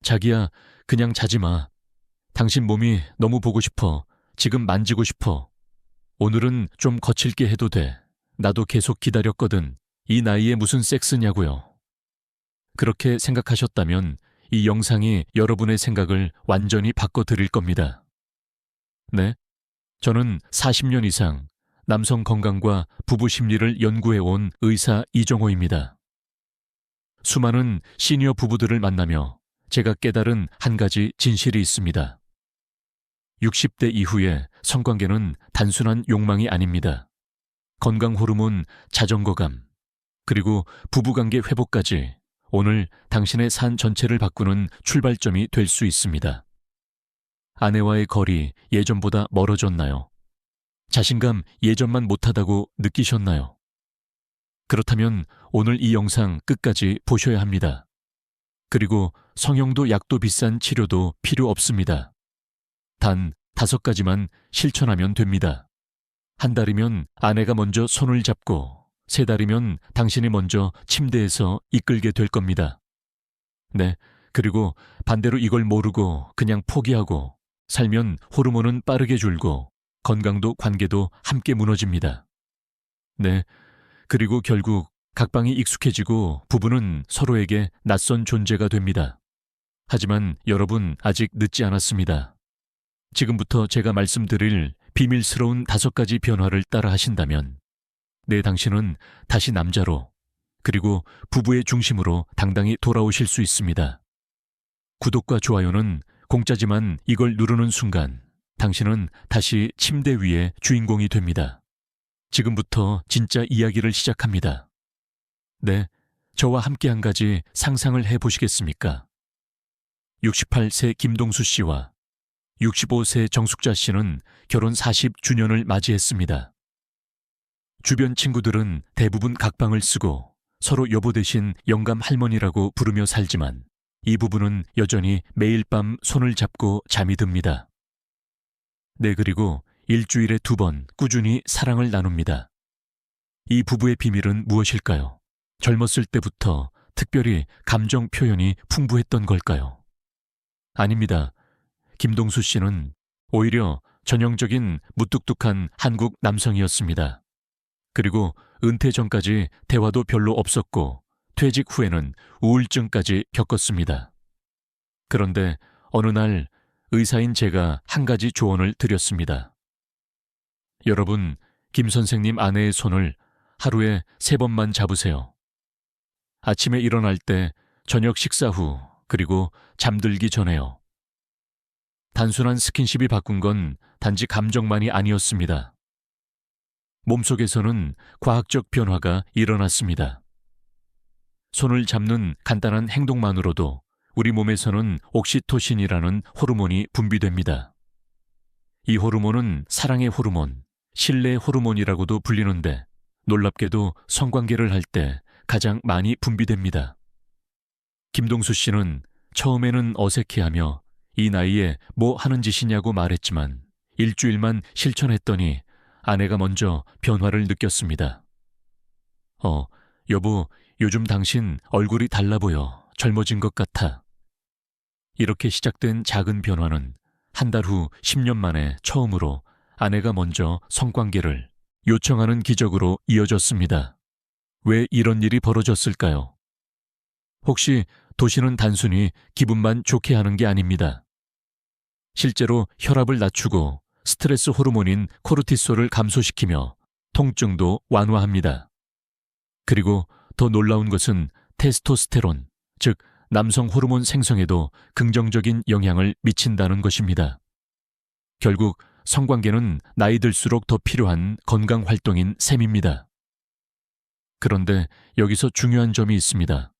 자기야, 그냥 자지 마. 당신 몸이 너무 보고 싶어. 지금 만지고 싶어. 오늘은 좀 거칠게 해도 돼. 나도 계속 기다렸거든. 이 나이에 무슨 섹스냐고요. 그렇게 생각하셨다면 이 영상이 여러분의 생각을 완전히 바꿔드릴 겁니다. 네, 저는 40년 이상 남성 건강과 부부 심리를 연구해온 의사 이정호입니다. 수많은 시니어 부부들을 만나며 제가 깨달은 한 가지 진실이 있습니다. 60대 이후의 성관계는 단순한 욕망이 아닙니다. 건강 호르몬, 자전거감, 그리고 부부관계 회복까지 오늘 당신의 삶 전체를 바꾸는 출발점이 될 수 있습니다. 아내와의 거리 예전보다 멀어졌나요? 자신감 예전만 못하다고 느끼셨나요? 그렇다면 오늘 이 영상 끝까지 보셔야 합니다. 그리고 성형도 약도 비싼 치료도 필요 없습니다. 단 5가지만 실천하면 됩니다. 한 달이면 아내가 먼저 손을 잡고 3달이면 당신이 먼저 침대에서 이끌게 될 겁니다. 네, 그리고 반대로 이걸 모르고 그냥 포기하고 살면 호르몬은 빠르게 줄고 건강도 관계도 함께 무너집니다. 네, 그리고 결국 각방이 익숙해지고 부부는 서로에게 낯선 존재가 됩니다. 하지만 여러분 아직 늦지 않았습니다. 지금부터 제가 말씀드릴 비밀스러운 5가지 변화를 따라 하신다면 당신은 다시 남자로 그리고 부부의 중심으로 당당히 돌아오실 수 있습니다. 구독과 좋아요는 공짜지만 이걸 누르는 순간 당신은 다시 침대 위의 주인공이 됩니다. 지금부터 진짜 이야기를 시작합니다. 네, 저와 함께 한 가지 상상을 해보시겠습니까? 68세 김동수 씨와 65세 정숙자 씨는 결혼 40주년을 맞이했습니다. 주변 친구들은 대부분 각방을 쓰고 서로 여보 대신 영감 할머니라고 부르며 살지만 이 부부는 여전히 매일 밤 손을 잡고 잠이 듭니다. 네, 그리고 일주일에 2번 꾸준히 사랑을 나눕니다. 이 부부의 비밀은 무엇일까요? 젊었을 때부터 특별히 감정 표현이 풍부했던 걸까요? 아닙니다. 김동수 씨는 오히려 전형적인 무뚝뚝한 한국 남성이었습니다. 그리고 은퇴 전까지 대화도 별로 없었고 퇴직 후에는 우울증까지 겪었습니다. 그런데 어느 날 의사인 제가 한 가지 조언을 드렸습니다. 여러분, 김 선생님 아내의 손을 하루에 3번만 잡으세요. 아침에 일어날 때, 저녁 식사 후, 그리고 잠들기 전에요. 단순한 스킨십이 바꾼 건 단지 감정만이 아니었습니다. 몸속에서는 과학적 변화가 일어났습니다. 손을 잡는 간단한 행동만으로도 우리 몸에서는 옥시토신이라는 호르몬이 분비됩니다. 이 호르몬은 사랑의 호르몬, 신뢰의 호르몬이라고도 불리는데 놀랍게도 성관계를 할 때 가장 많이 분비됩니다. 김동수 씨는 처음에는 어색해하며 이 나이에 뭐 하는 짓이냐고 말했지만 일주일만 실천했더니 아내가 먼저 변화를 느꼈습니다. 여보, 요즘 당신 얼굴이 달라 보여. 젊어진 것 같아. 이렇게 시작된 작은 변화는 한 달 후 10년 만에 처음으로 아내가 먼저 성관계를 요청하는 기적으로 이어졌습니다. 왜 이런 일이 벌어졌을까요? 혹시 도시는 단순히 기분만 좋게 하는 게 아닙니다. 실제로 혈압을 낮추고 스트레스 호르몬인 코르티솔을 감소시키며 통증도 완화합니다. 그리고 더 놀라운 것은 테스토스테론, 즉 남성 호르몬 생성에도 긍정적인 영향을 미친다는 것입니다. 결국 성관계는 나이 들수록 더 필요한 건강 활동인 셈입니다. 그런데 여기서 중요한 점이 있습니다.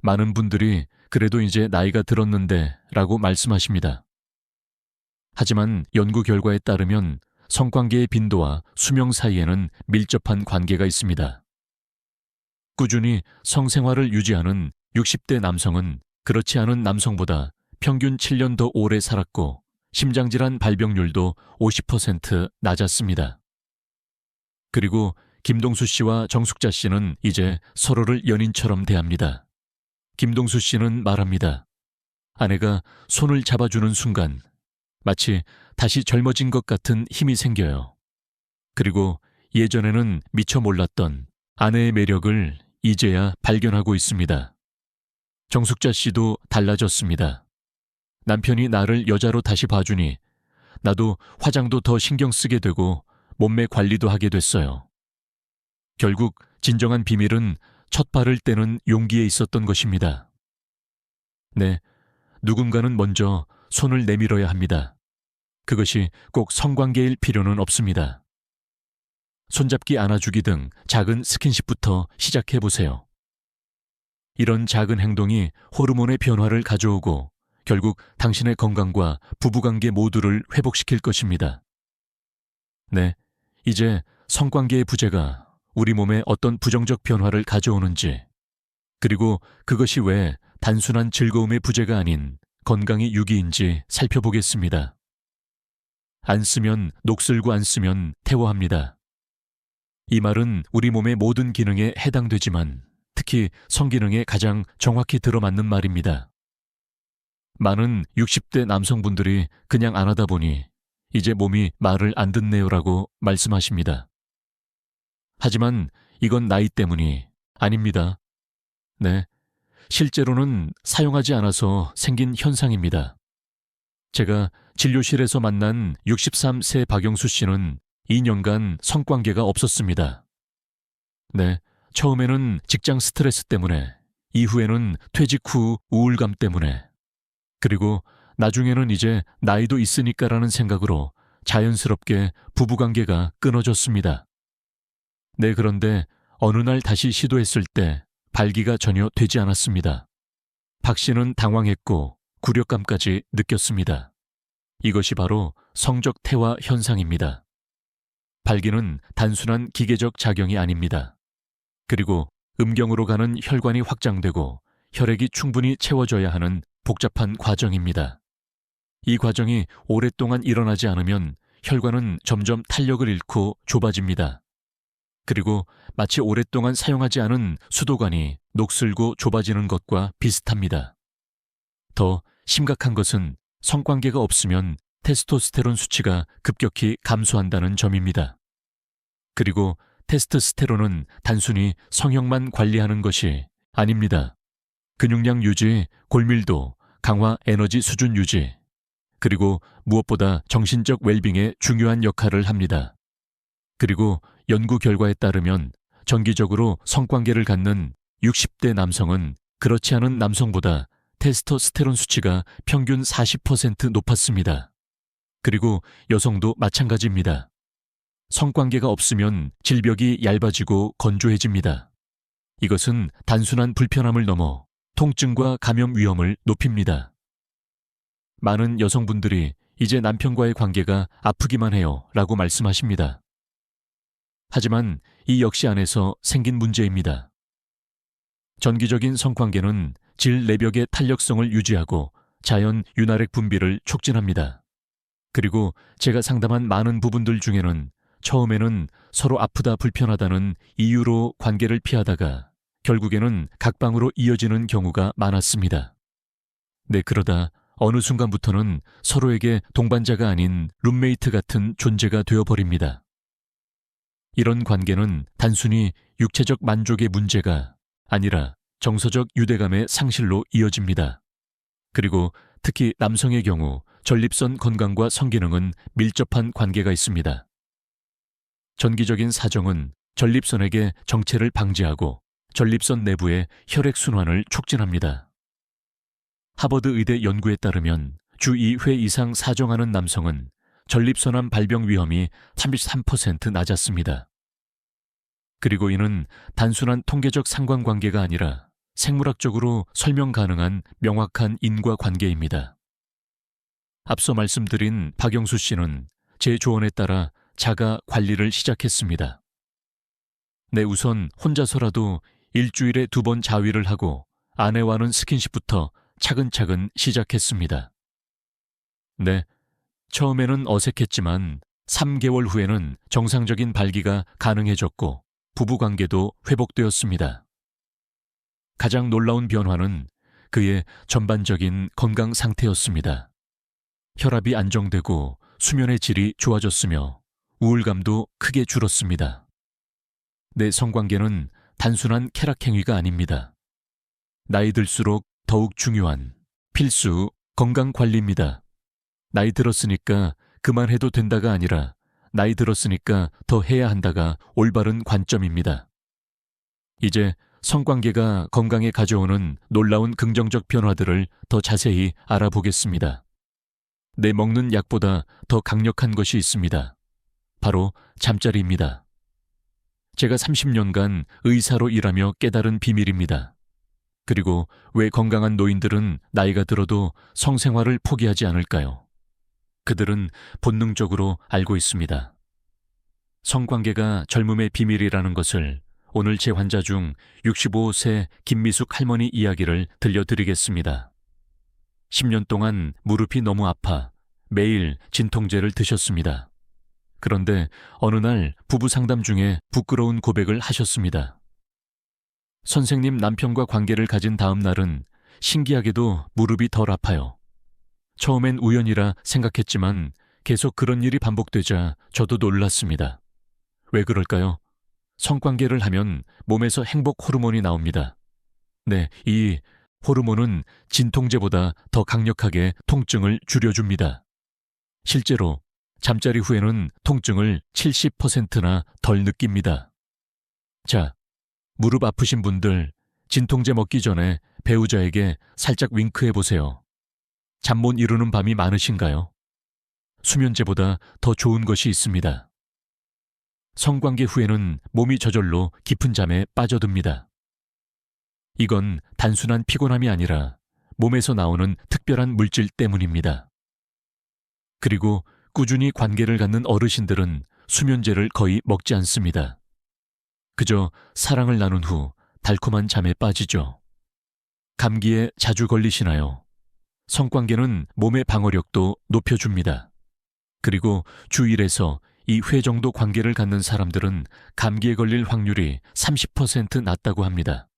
많은 분들이 그래도 이제 나이가 들었는데 라고 말씀하십니다. 하지만 연구 결과에 따르면 성관계의 빈도와 수명 사이에는 밀접한 관계가 있습니다. 꾸준히 성생활을 유지하는 60대 남성은 그렇지 않은 남성보다 평균 7년 더 오래 살았고 심장질환 발병률도 50% 낮았습니다. 그리고 김동수 씨와 정숙자 씨는 이제 서로를 연인처럼 대합니다. 김동수 씨는 말합니다. 아내가 손을 잡아주는 순간 마치 다시 젊어진 것 같은 힘이 생겨요. 그리고 예전에는 미처 몰랐던 아내의 매력을 이제야 발견하고 있습니다. 정숙자 씨도 달라졌습니다. 남편이 나를 여자로 다시 봐주니 나도 화장도 더 신경 쓰게 되고 몸매 관리도 하게 됐어요. 결국 진정한 비밀은 첫 발을 떼는 용기에 있었던 것입니다. 네, 누군가는 먼저 손을 내밀어야 합니다. 그것이 꼭 성관계일 필요는 없습니다. 손잡기 안아주기 등 작은 스킨십부터 시작해보세요. 이런 작은 행동이 호르몬의 변화를 가져오고 결국 당신의 건강과 부부관계 모두를 회복시킬 것입니다. 네, 이제 성관계의 부재가 우리 몸에 어떤 부정적 변화를 가져오는지, 그리고 그것이 왜 단순한 즐거움의 부재가 아닌 건강의 유기인지 살펴보겠습니다. 안 쓰면 녹슬고 안 쓰면 태워합니다. 이 말은 우리 몸의 모든 기능에 해당되지만 특히 성기능에 가장 정확히 들어맞는 말입니다. 많은 60대 남성분들이 그냥 안 하다 보니 이제 몸이 말을 안 듣네요라고 말씀하십니다. 하지만 이건 나이 때문이 아닙니다. 네, 실제로는 사용하지 않아서 생긴 현상입니다. 제가 진료실에서 만난 63세 박영수 씨는 2년간 성관계가 없었습니다. 네, 처음에는 직장 스트레스 때문에, 이후에는 퇴직 후 우울감 때문에, 그리고 나중에는 이제 나이도 있으니까라는 생각으로 자연스럽게 부부관계가 끊어졌습니다. 네, 그런데 어느 날 다시 시도했을 때 발기가 전혀 되지 않았습니다. 박 씨는 당황했고 굴욕감까지 느꼈습니다. 이것이 바로 성적 태화 현상입니다. 발기는 단순한 기계적 작용이 아닙니다. 그리고 음경으로 가는 혈관이 확장되고 혈액이 충분히 채워져야 하는 복잡한 과정입니다. 이 과정이 오랫동안 일어나지 않으면 혈관은 점점 탄력을 잃고 좁아집니다. 그리고 마치 오랫동안 사용하지 않은 수도관이 녹슬고 좁아지는 것과 비슷합니다. 더 심각한 것은 성관계가 없으면 테스토스테론 수치가 급격히 감소한다는 점입니다. 그리고 테스토스테론은 단순히 성형만 관리하는 것이 아닙니다. 근육량 유지, 골밀도, 강화 에너지 수준 유지, 그리고 무엇보다 정신적 웰빙에 중요한 역할을 합니다. 그리고 연구 결과에 따르면 정기적으로 성관계를 갖는 60대 남성은 그렇지 않은 남성보다 테스토스테론 수치가 평균 40% 높았습니다. 그리고 여성도 마찬가지입니다. 성관계가 없으면 질벽이 얇아지고 건조해집니다. 이것은 단순한 불편함을 넘어 통증과 감염 위험을 높입니다. 많은 여성분들이 이제 남편과의 관계가 아프기만 해요 라고 말씀하십니다. 하지만 이 역시 안에서 생긴 문제입니다. 전기적인 성관계는 질 내벽의 탄력성을 유지하고 자연 윤활액 분비를 촉진합니다. 그리고 제가 상담한 많은 부분들 중에는 처음에는 서로 아프다 불편하다는 이유로 관계를 피하다가 결국에는 각방으로 이어지는 경우가 많았습니다. 네, 그러다 어느 순간부터는 서로에게 동반자가 아닌 룸메이트 같은 존재가 되어버립니다. 이런 관계는 단순히 육체적 만족의 문제가 아니라 정서적 유대감의 상실로 이어집니다. 그리고 특히 남성의 경우 전립선 건강과 성기능은 밀접한 관계가 있습니다. 전기적인 사정은 전립선에게 정체를 방지하고 전립선 내부의 혈액순환을 촉진합니다. 하버드 의대 연구에 따르면 주 2회 이상 사정하는 남성은 전립선암 발병 위험이 33% 낮았습니다. 그리고 이는 단순한 통계적 상관관계가 아니라 생물학적으로 설명 가능한 명확한 인과관계입니다. 앞서 말씀드린 박영수 씨는 제 조언에 따라 자가 관리를 시작했습니다. 네, 우선 혼자서라도 일주일에 2번 자위를 하고 아내와는 스킨십부터 차근차근 시작했습니다. 네, 처음에는 어색했지만 3개월 후에는 정상적인 발기가 가능해졌고 부부관계도 회복되었습니다. 가장 놀라운 변화는 그의 전반적인 건강 상태였습니다. 혈압이 안정되고 수면의 질이 좋아졌으며 우울감도 크게 줄었습니다. 내 성관계는 단순한 쾌락 행위가 아닙니다. 나이 들수록 더욱 중요한 필수 건강 관리입니다. 나이 들었으니까 그만해도 된다가 아니라 나이 들었으니까 더 해야 한다가 올바른 관점입니다. 이제 성관계가 건강에 가져오는 놀라운 긍정적 변화들을 더 자세히 알아보겠습니다. 내 먹는 약보다 더 강력한 것이 있습니다. 바로 잠자리입니다. 제가 30년간 의사로 일하며 깨달은 비밀입니다. 그리고 왜 건강한 노인들은 나이가 들어도 성생활을 포기하지 않을까요? 그들은 본능적으로 알고 있습니다. 성관계가 젊음의 비밀이라는 것을 오늘 제 환자 중 65세 김미숙 할머니 이야기를 들려드리겠습니다. 10년 동안 무릎이 너무 아파 매일 진통제를 드셨습니다. 그런데 어느 날 부부 상담 중에 부끄러운 고백을 하셨습니다. 선생님, 남편과 관계를 가진 다음 날은 신기하게도 무릎이 덜 아파요. 처음엔 우연이라 생각했지만 계속 그런 일이 반복되자 저도 놀랐습니다. 왜 그럴까요? 성관계를 하면 몸에서 행복 호르몬이 나옵니다. 네, 이 호르몬은 진통제보다 더 강력하게 통증을 줄여줍니다. 실제로 잠자리 후에는 통증을 70%나 덜 느낍니다. 자, 무릎 아프신 분들, 진통제 먹기 전에 배우자에게 살짝 윙크해 보세요. 잠 못 이루는 밤이 많으신가요? 수면제보다 더 좋은 것이 있습니다. 성관계 후에는 몸이 저절로 깊은 잠에 빠져듭니다. 이건 단순한 피곤함이 아니라 몸에서 나오는 특별한 물질 때문입니다. 그리고 꾸준히 관계를 갖는 어르신들은 수면제를 거의 먹지 않습니다. 그저 사랑을 나눈 후 달콤한 잠에 빠지죠. 감기에 자주 걸리시나요? 성관계는 몸의 방어력도 높여줍니다. 그리고 주 1에서 2회 정도 관계를 갖는 사람들은 감기에 걸릴 확률이 30% 낮다고 합니다.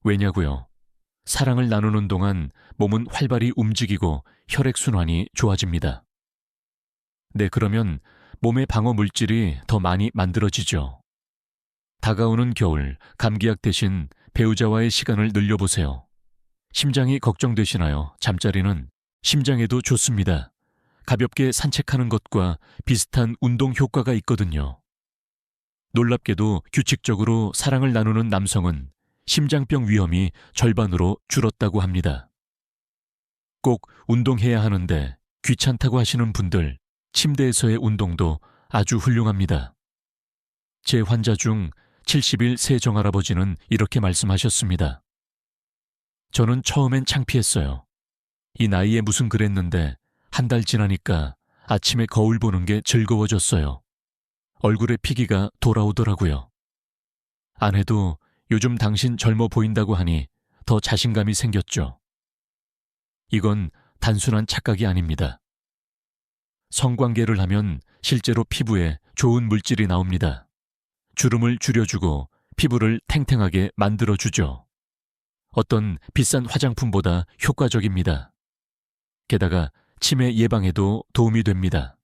왜냐고요? 사랑을 나누는 동안 몸은 활발히 움직이고 혈액순환이 좋아집니다. 네, 그러면 몸의 방어 물질이 더 많이 만들어지죠. 다가오는 겨울, 감기약 대신 배우자와의 시간을 늘려보세요. 심장이 걱정되시나요? 잠자리는 심장에도 좋습니다. 가볍게 산책하는 것과 비슷한 운동 효과가 있거든요. 놀랍게도 규칙적으로 사랑을 나누는 남성은 심장병 위험이 절반으로 줄었다고 합니다. 꼭 운동해야 하는데 귀찮다고 하시는 분들, 침대에서의 운동도 아주 훌륭합니다. 제 환자 중 70일 새 정할아버지는 이렇게 말씀하셨습니다. 저는 처음엔 창피했어요. 이 나이에 무슨 그랬는데 한 달 지나니까 아침에 거울 보는 게 즐거워졌어요. 얼굴에 피기가 돌아오더라고요. 아내도 요즘 당신 젊어 보인다고 하니 더 자신감이 생겼죠. 이건 단순한 착각이 아닙니다. 성관계를 하면 실제로 피부에 좋은 물질이 나옵니다. 주름을 줄여주고 피부를 탱탱하게 만들어주죠. 어떤 비싼 화장품보다 효과적입니다. 게다가 치매 예방에도 도움이 됩니다.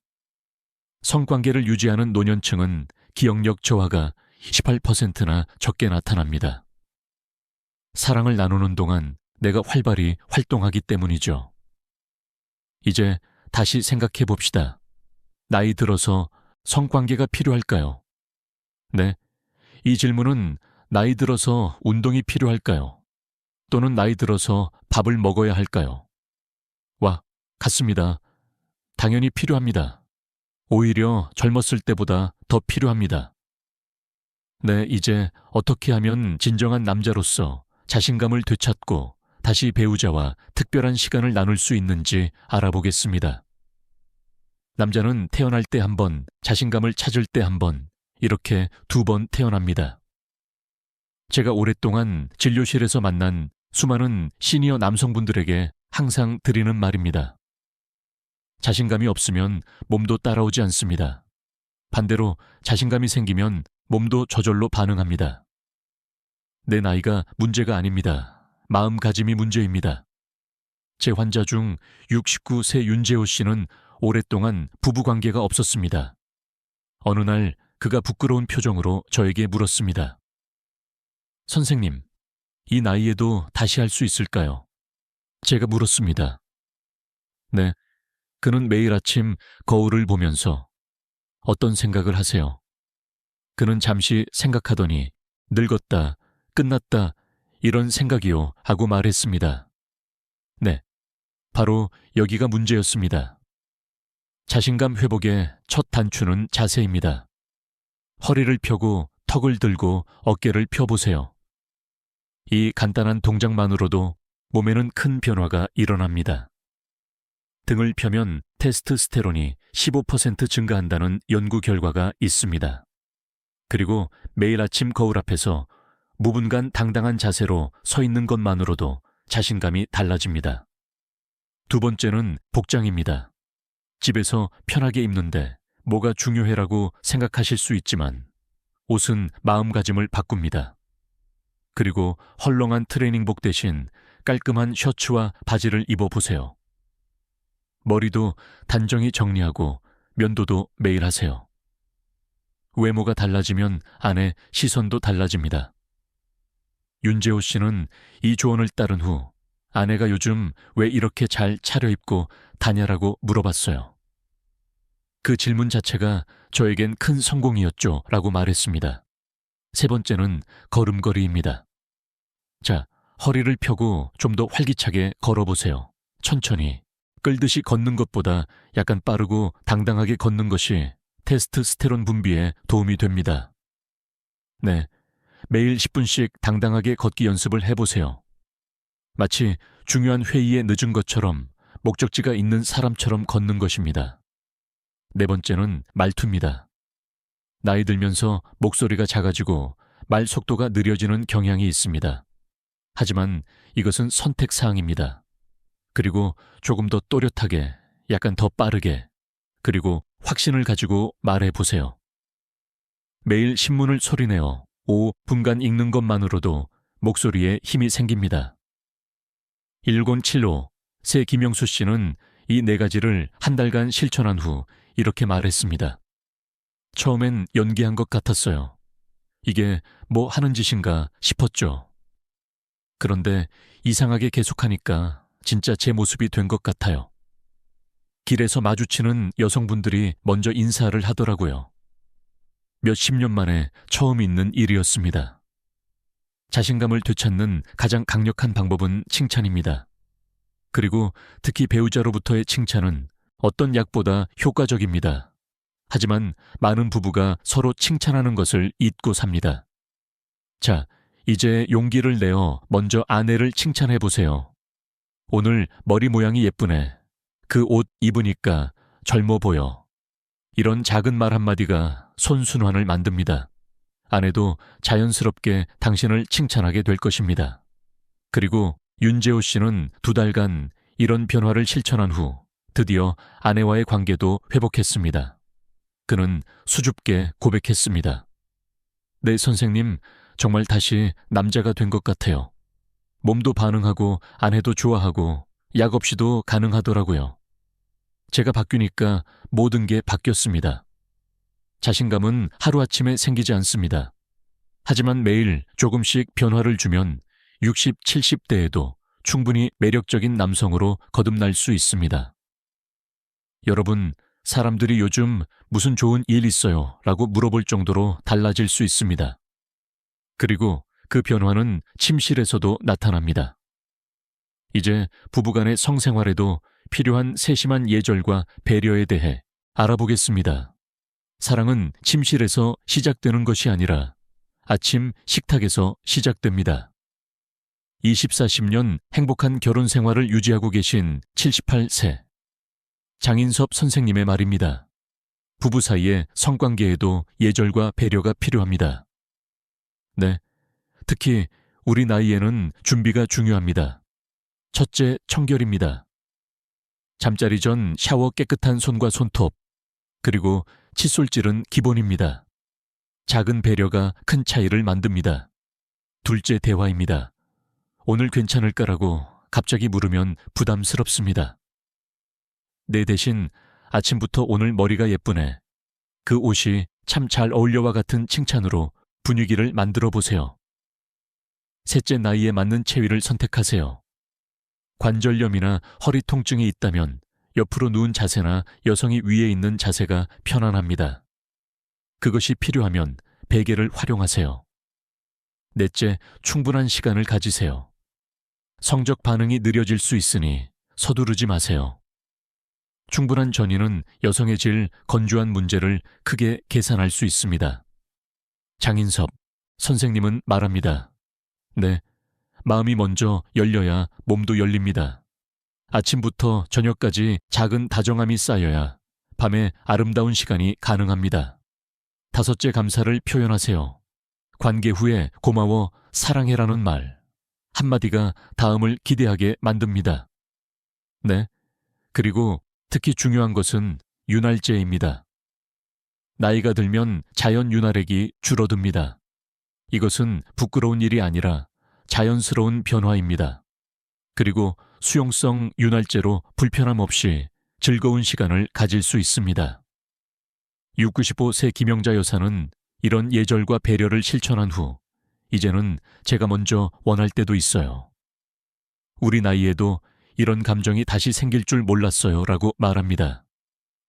성관계를 유지하는 노년층은 기억력 저하가 18%나 적게 나타납니다. 사랑을 나누는 동안 내가 활발히 활동하기 때문이죠. 이제 다시 생각해 봅시다. 나이 들어서 성관계가 필요할까요? 네, 이 질문은 나이 들어서 운동이 필요할까요? 또는 나이 들어서 밥을 먹어야 할까요? 같습니다. 당연히 필요합니다. 오히려 젊었을 때보다 더 필요합니다. 네, 이제 어떻게 하면 진정한 남자로서 자신감을 되찾고 다시 배우자와 특별한 시간을 나눌 수 있는지 알아보겠습니다. 남자는 태어날 때 한 번, 자신감을 찾을 때 한 번, 이렇게 2번 태어납니다. 제가 오랫동안 진료실에서 만난 수많은 시니어 남성분들에게 항상 드리는 말입니다. 자신감이 없으면 몸도 따라오지 않습니다. 반대로 자신감이 생기면 몸도 저절로 반응합니다. 내 나이가 문제가 아닙니다. 마음가짐이 문제입니다. 제 환자 중 69세 윤재호 씨는 오랫동안 부부관계가 없었습니다. 어느 날 그가 부끄러운 표정으로 저에게 물었습니다. 선생님, 이 나이에도 다시 할 수 있을까요? 제가 물었습니다. 네, 그는 매일 아침 거울을 보면서 어떤 생각을 하세요? 그는 잠시 생각하더니 늙었다, 끝났다, 이런 생각이요 하고 말했습니다. 네, 바로 여기가 문제였습니다. 자신감 회복의 첫 단추는 자세입니다. 허리를 펴고 턱을 들고 어깨를 펴보세요. 이 간단한 동작만으로도 몸에는 큰 변화가 일어납니다. 등을 펴면 테스토스테론이 15% 증가한다는 연구 결과가 있습니다. 그리고 매일 아침 거울 앞에서 무분간 당당한 자세로 서 있는 것만으로도 자신감이 달라집니다. 두 번째는 복장입니다. 집에서 편하게 입는데 뭐가 중요해라고 생각하실 수 있지만 옷은 마음가짐을 바꿉니다. 그리고 헐렁한 트레이닝복 대신 깔끔한 셔츠와 바지를 입어보세요. 머리도 단정히 정리하고 면도도 매일 하세요. 외모가 달라지면 아내 시선도 달라집니다. 윤재호 씨는 이 조언을 따른 후 아내가 요즘 왜 이렇게 잘 차려입고 다냐라고 물어봤어요. 그 질문 자체가 저에겐 큰 성공이었죠 라고 말했습니다. 세 번째는 걸음걸이입니다. 자, 허리를 펴고 좀 더 활기차게 걸어보세요. 천천히. 끌듯이 걷는 것보다 약간 빠르고 당당하게 걷는 것이 테스토스테론 분비에 도움이 됩니다. 네, 매일 10분씩 당당하게 걷기 연습을 해보세요. 마치 중요한 회의에 늦은 것처럼 목적지가 있는 사람처럼 걷는 것입니다. 네 번째는 말투입니다. 나이 들면서 목소리가 작아지고 말 속도가 느려지는 경향이 있습니다. 하지만 이것은 선택사항입니다. 그리고 조금 더 또렷하게, 약간 더 빠르게, 그리고 확신을 가지고 말해보세요. 매일 신문을 소리내어 5분간 읽는 것만으로도 목소리에 힘이 생깁니다. 1075, 새 김영수 씨는 이 네 가지를 한 달간 실천한 후 이렇게 말했습니다. 처음엔 연기한 것 같았어요. 이게 뭐 하는 짓인가 싶었죠. 그런데 이상하게 계속하니까 진짜 제 모습이 된 것 같아요. 길에서 마주치는 여성분들이 먼저 인사를 하더라고요. 몇십 년 만에 처음 있는 일이었습니다. 자신감을 되찾는 가장 강력한 방법은 칭찬입니다. 그리고 특히 배우자로부터의 칭찬은 어떤 약보다 효과적입니다. 하지만 많은 부부가 서로 칭찬하는 것을 잊고 삽니다. 자, 이제 용기를 내어 먼저 아내를 칭찬해 보세요. 오늘 머리 모양이 예쁘네. 그 옷 입으니까 젊어 보여. 이런 작은 말 한마디가 선순환을 만듭니다. 아내도 자연스럽게 당신을 칭찬하게 될 것입니다. 그리고 윤재호 씨는 2달간 이런 변화를 실천한 후 드디어 아내와의 관계도 회복했습니다. 그는 수줍게 고백했습니다. 네, 선생님, 정말 다시 남자가 된 것 같아요. 몸도 반응하고 아내도 좋아하고 약 없이도 가능하더라고요. 제가 바뀌니까 모든 게 바뀌었습니다. 자신감은 하루아침에 생기지 않습니다. 하지만 매일 조금씩 변화를 주면 60, 70대에도 충분히 매력적인 남성으로 거듭날 수 있습니다. 여러분, 사람들이 요즘 무슨 좋은 일 있어요? 라고 물어볼 정도로 달라질 수 있습니다. 그리고 그 변화는 침실에서도 나타납니다. 이제 부부간의 성생활에도 필요한 세심한 예절과 배려에 대해 알아보겠습니다. 사랑은 침실에서 시작되는 것이 아니라 아침 식탁에서 시작됩니다. 20-40년 행복한 결혼 생활을 유지하고 계신 78세 장인섭 선생님의 말입니다. 부부 사이의 성관계에도 예절과 배려가 필요합니다. 네, 특히 우리 나이에는 준비가 중요합니다. 첫째, 청결입니다. 잠자리 전 샤워 깨끗한 손과 손톱, 그리고 칫솔질은 기본입니다. 작은 배려가 큰 차이를 만듭니다. 둘째, 대화입니다. 오늘 괜찮을까라고 갑자기 물으면 부담스럽습니다. 내 대신 아침부터 오늘 머리가 예쁘네. 그 옷이 참 잘 어울려와 같은 칭찬으로 분위기를 만들어 보세요. 셋째 나이에 맞는 체위를 선택하세요. 관절염이나 허리 통증이 있다면 옆으로 누운 자세나 여성이 위에 있는 자세가 편안합니다. 그것이 필요하면 베개를 활용하세요. 넷째, 충분한 시간을 가지세요. 성적 반응이 느려질 수 있으니 서두르지 마세요. 충분한 전이는 여성의 질, 건조한 문제를 크게 계산할 수 있습니다. 장인섭, 선생님은 말합니다. 네, 마음이 먼저 열려야 몸도 열립니다. 아침부터 저녁까지 작은 다정함이 쌓여야 밤에 아름다운 시간이 가능합니다. 다섯째, 감사를 표현하세요. 관계 후에 고마워, 사랑해라는 말. 한마디가 다음을 기대하게 만듭니다. 네, 그리고 특히 중요한 것은 윤활제입니다. 나이가 들면 자연 윤활액이 줄어듭니다. 이것은 부끄러운 일이 아니라 자연스러운 변화입니다. 그리고 수용성 윤활제로 불편함 없이 즐거운 시간을 가질 수 있습니다. 95세 김영자 여사는 이런 예절과 배려를 실천한 후 이제는 제가 먼저 원할 때도 있어요. 우리 나이에도 이런 감정이 다시 생길 줄 몰랐어요 라고 말합니다.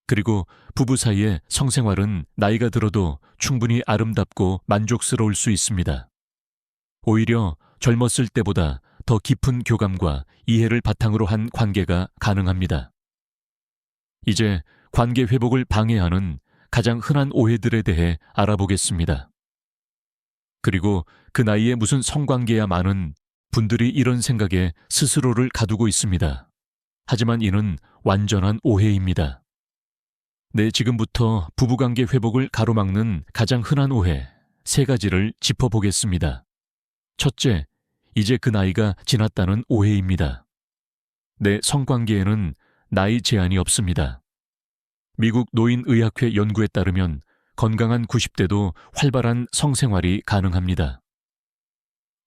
그리고 부부 사이의 성생활은 나이가 들어도 충분히 아름답고 만족스러울 수 있습니다. 오히려 젊었을 때보다 더 깊은 교감과 이해를 바탕으로 한 관계가 가능합니다. 이제 관계 회복을 방해하는 가장 흔한 오해들에 대해 알아보겠습니다. 그리고 그 나이에 무슨 성관계야 많은 분들이 이런 생각에 스스로를 가두고 있습니다. 하지만 이는 완전한 오해입니다. 네, 지금부터 부부관계 회복을 가로막는 가장 흔한 오해 3가지를 짚어보겠습니다. 첫째, 이제 그 나이가 지났다는 오해입니다. 네, 성관계에는 나이 제한이 없습니다. 미국 노인의학회 연구에 따르면 건강한 90대도 활발한 성생활이 가능합니다.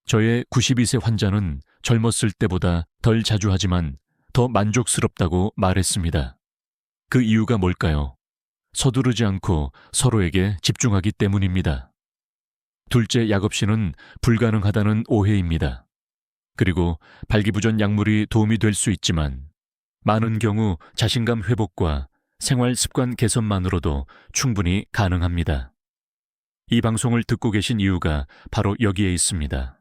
저의 92세 환자는 젊었을 때보다 덜 자주 하지만 더 만족스럽다고 말했습니다. 그 이유가 뭘까요? 서두르지 않고 서로에게 집중하기 때문입니다. 둘째, 약 없이는 불가능하다는 오해입니다. 그리고 발기부전 약물이 도움이 될 수 있지만 많은 경우 자신감 회복과 생활 습관 개선만으로도 충분히 가능합니다. 이 방송을 듣고 계신 이유가 바로 여기에 있습니다.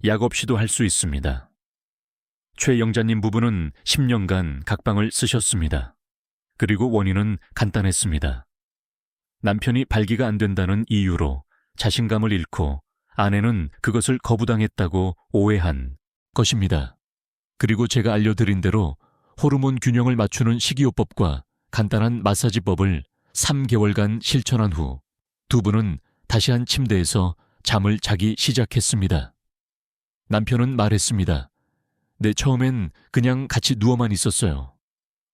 약 없이도 할 수 있습니다. 최영자님 부부는 10년간 각방을 쓰셨습니다. 그리고 원인은 간단했습니다. 남편이 발기가 안 된다는 이유로 자신감을 잃고 아내는 그것을 거부당했다고 오해한 것입니다. 그리고 제가 알려드린 대로 호르몬 균형을 맞추는 식이요법과 간단한 마사지법을 3개월간 실천한 후 두 분은 다시 한 침대에서 잠을 자기 시작했습니다. 남편은 말했습니다. 네, 처음엔 그냥 같이 누워만 있었어요.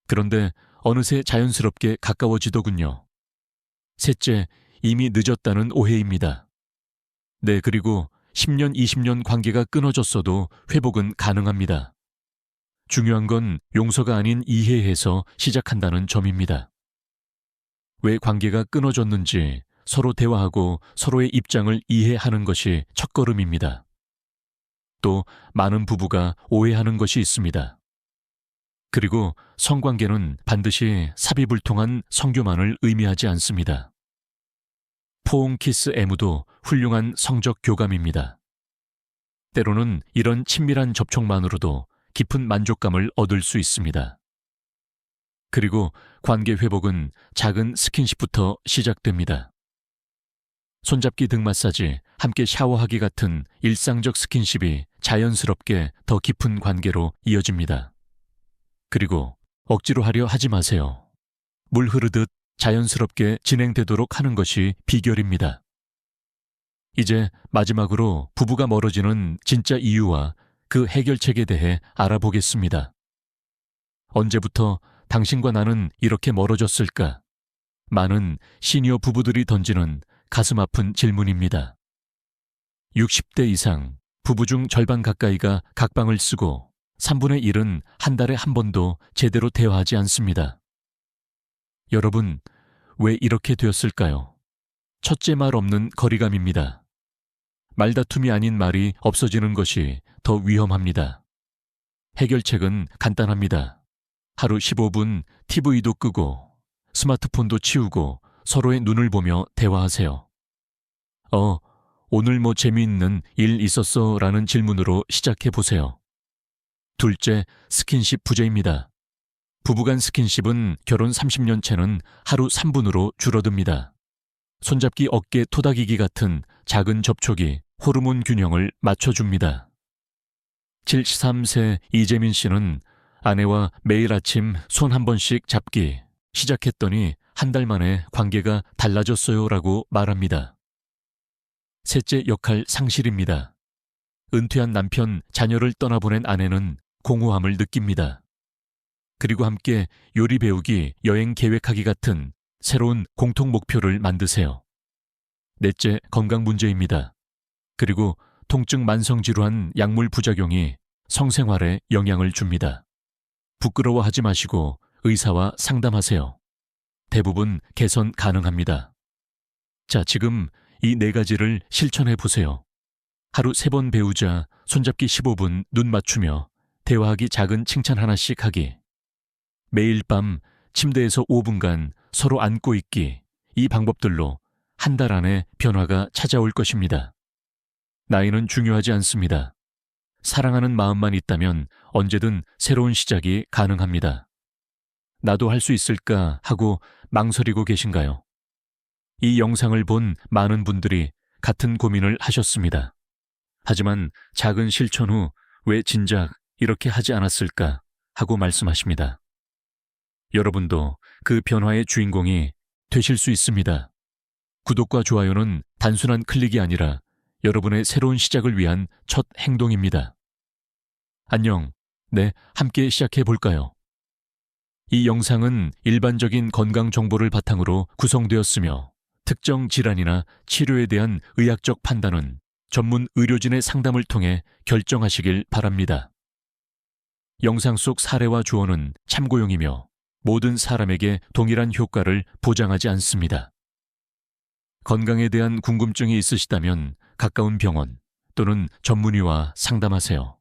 그런데 어느새 자연스럽게 가까워지더군요. 셋째, 이미 늦었다는 오해입니다. 네, 그리고 10년, 20년 관계가 끊어졌어도 회복은 가능합니다. 중요한 건 용서가 아닌 이해해서 시작한다는 점입니다. 왜 관계가 끊어졌는지 서로 대화하고 서로의 입장을 이해하는 것이 첫걸음입니다. 또 많은 부부가 오해하는 것이 있습니다. 그리고 성관계는 반드시 사비불통한 성교만을 의미하지 않습니다. 포옹, 키스, 애무도 훌륭한 성적 교감입니다. 때로는 이런 친밀한 접촉만으로도 깊은 만족감을 얻을 수 있습니다. 그리고 관계 회복은 작은 스킨십부터 시작됩니다. 손잡기 등 마사지, 함께 샤워하기 같은 일상적 스킨십이 자연스럽게 더 깊은 관계로 이어집니다. 그리고 억지로 하려 하지 마세요. 물 흐르듯 자연스럽게 진행되도록 하는 것이 비결입니다. 이제 마지막으로 부부가 멀어지는 진짜 이유와 그 해결책에 대해 알아보겠습니다. 언제부터 당신과 나는 이렇게 멀어졌을까? 많은 시니어 부부들이 던지는 가슴 아픈 질문입니다. 60대 이상 부부 중 절반 가까이가 각방을 쓰고 3분의 1은 한 달에 한 번도 제대로 대화하지 않습니다. 여러분, 왜 이렇게 되었을까요? 첫째 말 없는 거리감입니다. 말다툼이 아닌 말이 없어지는 것이 더 위험합니다. 해결책은 간단합니다. 하루 15분 TV도 끄고 스마트폰도 치우고 서로의 눈을 보며 대화하세요. 오늘 뭐 재미있는 일 있었어? 라는 질문으로 시작해 보세요. 둘째, 스킨십 부재입니다. 부부간 스킨십은 결혼 30년 차는 하루 3분으로 줄어듭니다. 손잡기, 어깨, 토닥이기 같은 작은 접촉이 호르몬 균형을 맞춰줍니다. 73세 이재민 씨는 아내와 매일 아침 손 한 번씩 잡기 시작했더니 한 달 만에 관계가 달라졌어요 라고 말합니다. 셋째, 역할 상실입니다. 은퇴한 남편, 자녀를 떠나보낸 아내는 공허함을 느낍니다. 그리고 함께 요리 배우기, 여행 계획하기 같은 새로운 공통 목표를 만드세요. 넷째, 건강 문제입니다. 그리고 통증 만성질환 약물 부작용이 성생활에 영향을 줍니다. 부끄러워하지 마시고 의사와 상담하세요. 대부분 개선 가능합니다. 자, 지금 이 4가지를 실천해 보세요. 하루 3번 배우자, 손잡기 15분, 눈 맞추며 대화하기, 작은 칭찬 하나씩 하기. 매일 밤 침대에서 5분간 서로 안고 있기. 이 방법들로 한 달 안에 변화가 찾아올 것입니다. 나이는 중요하지 않습니다. 사랑하는 마음만 있다면 언제든 새로운 시작이 가능합니다. 나도 할 수 있을까 하고 망설이고 계신가요? 이 영상을 본 많은 분들이 같은 고민을 하셨습니다. 하지만 작은 실천 후 왜 진작 이렇게 하지 않았을까 하고 말씀하십니다. 여러분도 그 변화의 주인공이 되실 수 있습니다. 구독과 좋아요는 단순한 클릭이 아니라 여러분의 새로운 시작을 위한 첫 행동입니다. 안녕. 네, 함께 시작해 볼까요? 이 영상은 일반적인 건강 정보를 바탕으로 구성되었으며 특정 질환이나 치료에 대한 의학적 판단은 전문 의료진의 상담을 통해 결정하시길 바랍니다. 영상 속 사례와 조언은 참고용이며 모든 사람에게 동일한 효과를 보장하지 않습니다. 건강에 대한 궁금증이 있으시다면 가까운 병원 또는 전문의와 상담하세요.